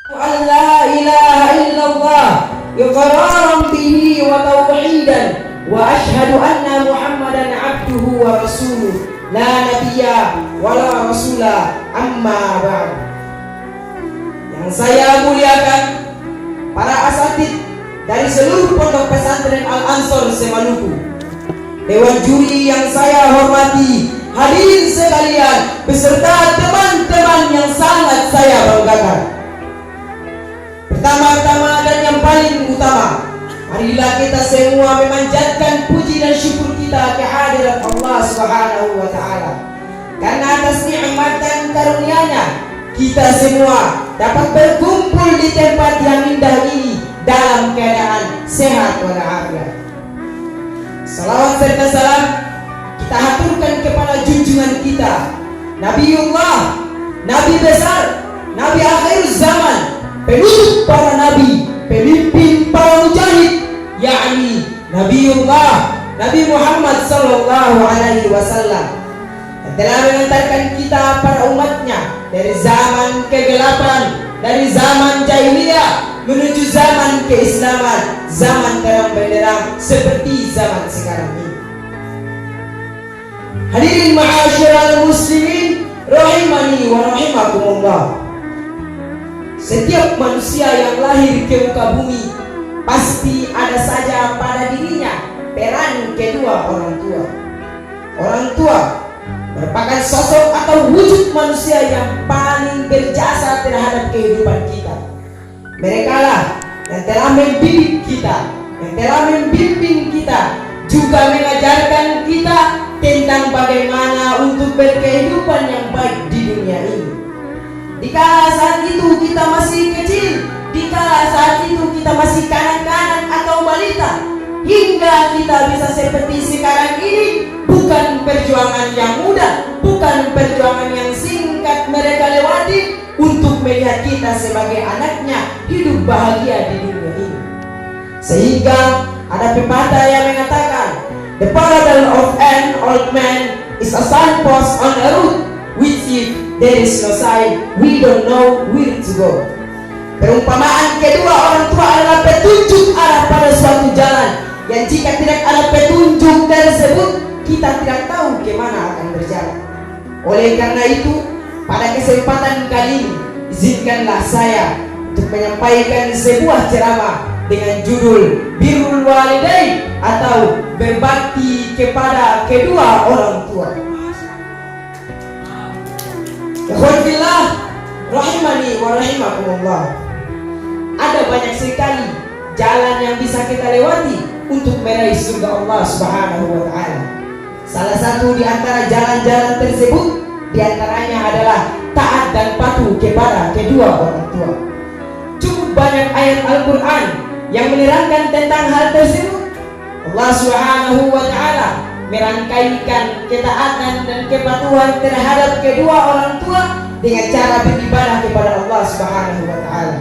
La ilaha illallah iqraran bihi wa tauhidan wa ashhadu anna Muhammadan abduhu wa rasuluh la nabiyya wa la rasula amma ba'd. Yang saya muliakan para asatid dari seluruh pondok pesantren Al-Ansor Semaluku, dewan juri yang saya hormati, hadirin sekalian beserta teman-teman yang sangat saya banggakan. Pertama-tama dan yang paling utama, marilah kita semua memanjatkan puji dan syukur kita kehadirat Allah Subhanahu wa Ta'ala, karena atas nikmat dan karunia-Nya kita semua dapat berkumpul di tempat yang indah ini dalam keadaan sehat walafiat. Salawat serta salam kita haturkan kepada junjungan kita, Nabiullah, Nabi besar, Nabi akhir zaman, penutup para nabi, pemimpin para mujahid, yakni Nabiullah Nabi Muhammad sallallahu alaihi wasallam, yang telah mengantarkan kita para umatnya dari zaman kegelapan, dari zaman jahiliyah menuju zaman keislaman, zaman terang benderang seperti zaman sekarang ini. Hadirin ma'asyiral muslimin rahimani wa rahimakumullah. Setiap manusia yang lahir ke muka bumi pasti ada saja pada dirinya peran kedua orang tua. Orang tua merupakan sosok atau wujud manusia yang paling berjasa terhadap kehidupan kita. Mereka lah yang telah mendidik kita, yang telah membimbing kita, juga mengajarkan kita tentang bagaimana untuk berkehidupan yang baik di dunia ini. Dikala saat itu kita masih kecil, dikala saat itu kita masih kanak-kanak atau balita, hingga kita bisa seperti sekarang ini, bukan perjuangan yang mudah, bukan perjuangan yang singkat mereka lewati untuk melihat kita sebagai anaknya hidup bahagia di dunia ini. Sehingga ada pepatah yang mengatakan, the parable of an old man is a signpost on a road, which if there is no sign, we don't know where to go. Perumpamaan kedua orang tua adalah petunjuk arah pada suatu jalan, yang jika tidak ada petunjuk tersebut, kita tidak tahu kemana akan berjalan. Oleh karena itu, pada kesempatan kali ini, izinkanlah saya untuk menyampaikan sebuah ceramah dengan judul Birrul Walidain atau berbakti kepada kedua orang tua. Ikhwanillah rahimani wa rahimakumullah. Ada banyak sekali jalan yang bisa kita lewati untuk meraih surga Allah Subhanahu wa Ta'ala. Salah satu di antara jalan-jalan tersebut diantaranya adalah taat dan patuh kepada kedua orang tua. Cukup banyak ayat Al-Quran yang menerangkan tentang hal tersebut. Allah Subhanahu wa Ta'ala merangkaikan ketaatan dan kepatuhan terhadap kedua orang tua dengan cara beribadah kepada Allah Subhanahu wa Ta'ala.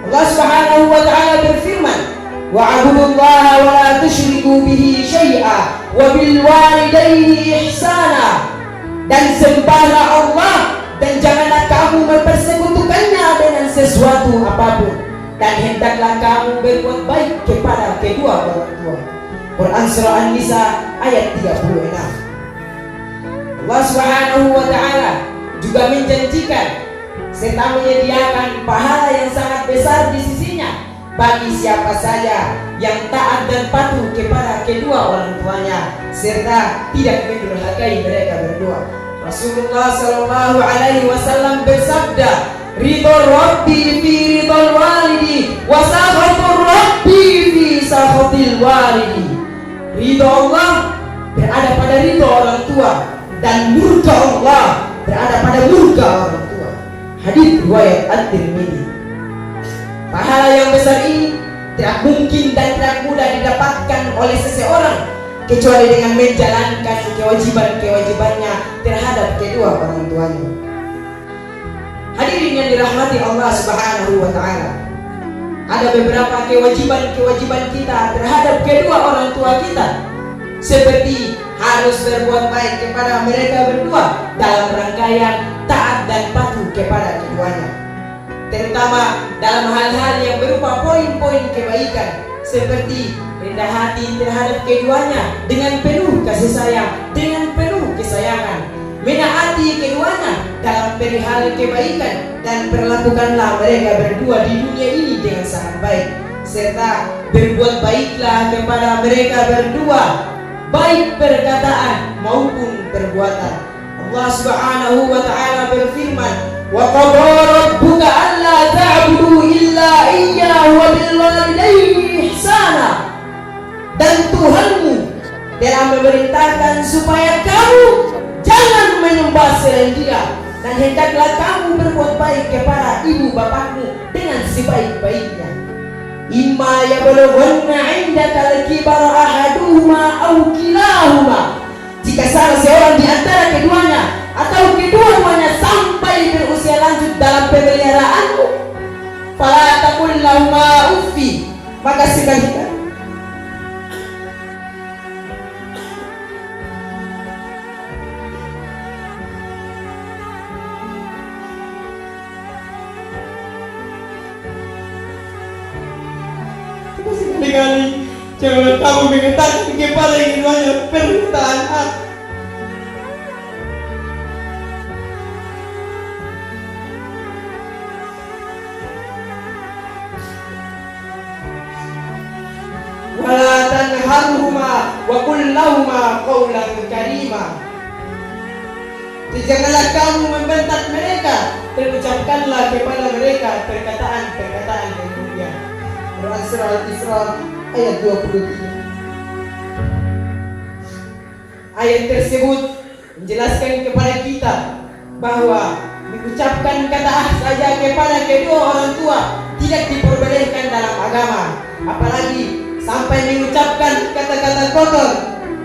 Allah Subhanahu wa Ta'ala berfirman, wa'budullaha wa la tusyriku bihi syai'a wa bil walidaini ihsana. Dan sembahlah Allah dan janganlah kamu mempersekutukannya dengan sesuatu apapun, dan hendaklah kamu berbuat baik kepada kedua orang tua. Quran surah An-Nisa ayat 36. Allah Subhanahu wa Ta'ala juga menjanjikan serta menyediakan pahala yang sangat besar di sisinya bagi siapa saja yang taat dan patuh kepada kedua orang tuanya serta tidak mendurhakai mereka berdua. Rasulullah sallallahu alaihi wasallam bersabda, ridho Rabbi fi ridhol walidi wa sakhatur Rabbi fi sakhatil walidi. Ridho Allah berada pada ridho orang tua dan murka Allah berada pada murka orang tua. Hadits riwayat At-Tirmidzi. Pahala yang besar ini tidak mungkin dan tidak mudah didapatkan oleh seseorang kecuali dengan menjalankan kewajiban-kewajibannya terhadap kedua orang tuanya. Hadirin yang dirahmati Allah Subhanahu wa Ta'ala, ada beberapa kewajiban-kewajiban kita terhadap kedua orang tua kita, seperti harus berbuat baik kepada mereka berdua dalam rangkaian taat dan patuh kepada keduanya. terutama dalam hal-hal yang berupa poin-poin kebaikan seperti rendah hati terhadap keduanya dengan penuh kasih sayang, dengan penuh kesayangan, menaati keduanya dalam perihal kebaikan, dan perlakukanlah mereka berdua di dunia ini dengan sangat baik, serta berbuat baiklah kepada mereka berdua, baik perkataan maupun perbuatan. Allah Subhanahu wa ta'ala berfirman, wa qadara rabbuka alla ta'budu illa iyyahu wa bil walidayni ihsana. Dan Tuhanmu telah memerintahkan supaya kamu jangan menyembah selain Dia, dan hendaklah kamu berbuat baik kepada ibu bapakmu dengan sebaik-baiknya. Imma yablughanna 'indaka al-kibara ahaduhuma aw kilahuma. Jika salah seorang di antara keduanya atau kedua-duanya sampai berusia lanjut dalam pemeliharaanmu, fala taqul lahuma uffi, maka sekali-kali jangan kamu mengatakan kepada keduanya permintaan aku. Wala tanharhuma wa qul lahuma qawlan karima. Janganlah kamu membentak mereka, terucapkanlah kepada mereka perkataan-perkataan yang mulia. Quran Surah Al-Isra ayat 23. Ayat tersebut menjelaskan kepada kita bahwa mengucapkan kata saja kepada kedua orang tua tidak diperbolehkan dalam agama, apalagi sampai mengucapkan kata-kata kotor,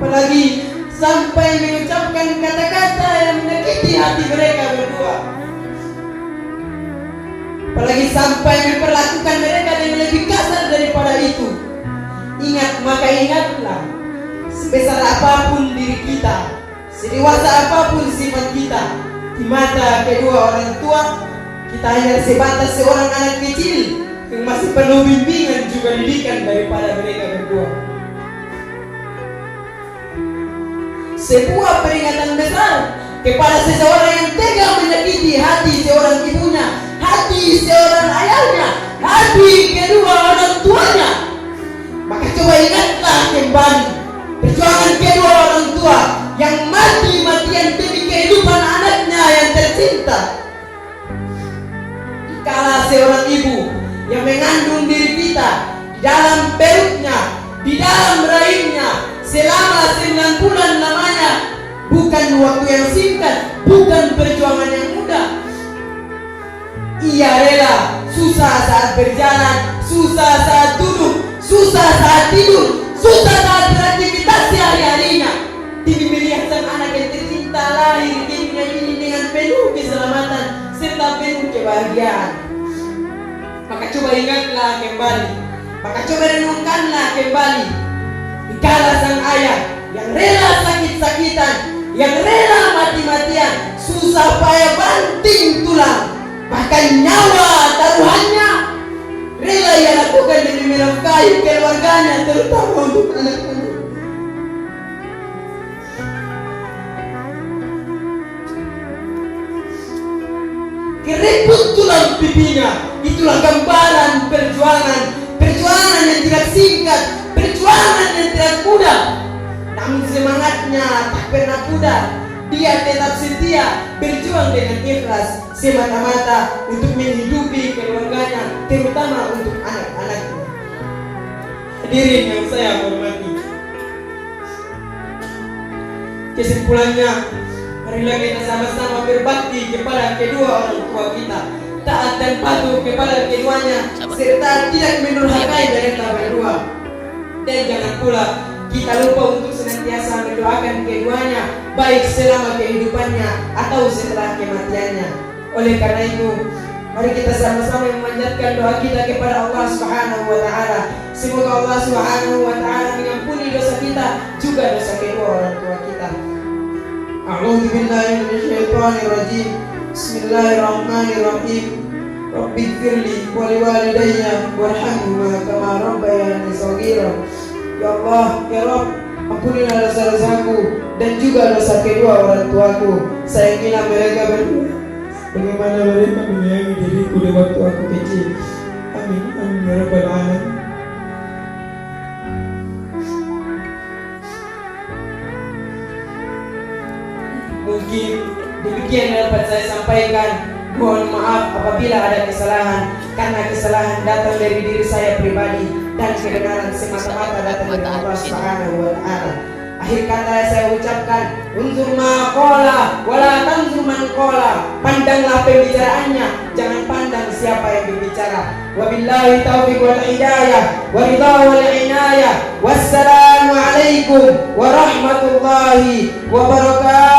apalagi sampai mengucapkan kata-kata yang menyakiti hati mereka berdua, apalagi sampai memperlakukan mereka dengan lebih kasar daripada itu. Ingat, maka ingatlah, sebesar apapun diri kita, sedewasa apapun sifat kita, di mata kedua orang tua kita hanya sebatas seorang anak kecil yang masih perlu bimbingan juga didikan daripada mereka berdua. Sebuah peringatan besar kepada seseorang yang tega menyakiti hati seorang ibunya, hati seorang ayahnya, hati kedua orang tuanya. Maka coba ingatlah kembali perjuangan kedua orang tua yang mati-matian demi kehidupan anaknya yang tercinta. Dikala seorang ibu yang mengandung diri kita di dalam perutnya, di dalam rahimnya selama 9 bulan lamanya, bukan waktu yang singkat, bukan perjuangan yang mudah. Ia rela susah saat berjalan, susah saat duduk, susah saat tidur, susah saat beraktivitas sehari-harinya demi melihat sang anak yang tercinta lahir di dunia ini dengan penuh keselamatan serta penuh kebahagiaan. Maka coba ingatlah kembali, maka coba renungkanlah kembali dikala sang ayah yang rela sakit-sakitan, yang rela mati-matian, susah payah banting tulang, bahkan nyawa taruhannya rela ia lakukan demi menafkahi keluarganya, terutama untuk anak-anak. Keriput tulang pipinya, itulah gambaran perjuangan yang tidak singkat, perjuangan yang tidak mudah. Namun semangatnya tak pernah pudar. Dia tetap setia berjuang dengan ikhlas semata-mata untuk menghidupi keluarganya, terutama untuk anak-anaknya. Hadirin yang saya hormati, kesimpulannya, marilah kita sama-sama berbakti kepada kedua orang tua kita, taat dan patuh kepada keduanya, serta tidak mendurhakai mereka berdua. Dan jangan pula kita lupa untuk senantiasa mendoakan keduanya, baik selama kehidupannya atau setelah kematiannya. Oleh karena itu, mari kita sama-sama memanjatkan doa kita kepada Allah Subhanahu wa ta'ala. Semoga Allah Subhanahu wa ta'ala mengampuni dosa kita, juga dosa kedua orang tua kita. A'udzu billahi minasyaitonir rajim. Bismillahirrahmanirrahim. Rabbi firli wa liwalidayya warhamhuma kama rabbayani shaghira. Ya Allah, ya Rabb, ampunilah dosa-dosaku dan juga dosa kedua orang tuaku. Sayangilah mereka berdua bagaimana mereka menyayangi diriku di waktu aku kecil. Amin, amin ya rabbal alamin. Mungkin demikian yang dapat saya sampaikan. Mohon maaf apabila ada kesalahan, karena kesalahan datang dari diri saya pribadi dan kebenaran semata-mata datang dari Allah Subhanahu wa Ta'ala. Akhir kata saya ucapkan, unzur ma qala wala tanzur man qala. Pandanglah pembicaraannya, jangan pandang siapa yang berbicara. Wabillahi taufiq wal hidayah wa ridha wal inayah. Wassalamu alaikum warahmatullahi wabarakatuh.